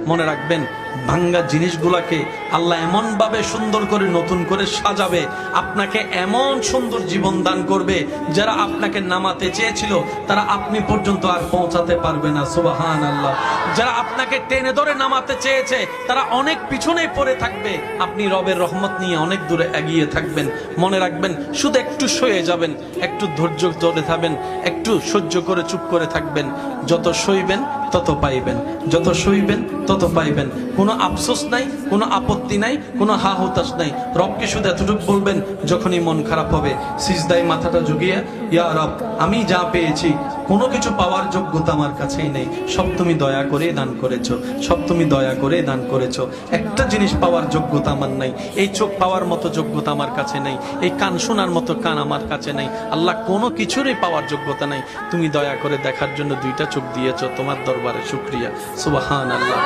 মনে রাখবেন, ভাঙ্গা জিনিসগুলাকে আল্লাহ এমন ভাবে সুন্দর করে নতুন করে সাজাবে, আপনাকে এমন সুন্দর জীবন দান করবে, যারা আপনাকে নামাতে চেয়েছিল তারা আপনি পর্যন্ত আর পৌঁছাতে পারবে না। সুবহানাল্লাহ। যারা আপনাকে টেনে ধরে নামাতে চেয়েছে তারা অনেক পিছনে পড়ে থাকবে, আপনি রবের রহমত নিয়ে অনেক দূরে এগিয়ে থাকবেন। মনে রাখবেন, শুধু একটু সয়ে যাবেন, একটু ধৈর্য ধরে থাকবেন, একটু সহ্য করে চুপ করে থাকবেন। যত সইবেন তত পাইবেন, যত সইবেন তত পাইবেন। কোনো আফসোস নাই, কোনো আপত্তি নাই, কোনো হা হুতাশ নাই। রবকে শুধু এতটুকু বলবেন, যখনই মন খারাপ হবে সিজদায় মাথাটা ঝুঁকিয়ে, ইয়া রব, আমি যা পেয়েছি কোনো কিছু পাওয়ার যোগ্যতা আমার কাছেই নেই, সব তুমি দয়া করে দান করেছো, সব তুমি দয়া করে দান করেছো। একটা জিনিস পাওয়ার যোগ্যতা আমার নাই, এই চোখ পাওয়ার মতো যোগ্যতা আমার কাছে নেই, এই কান শোনার মতো কান আমার কাছে নেই। আল্লাহ, কোনো কিছুরই পাওয়ার যোগ্যতা নাই, তুমি দয়া করে দেখার জন্য দুইটা চোখ দিয়েছো, তোমার দরবারে শুকরিয়া। সুবহানাল্লাহ।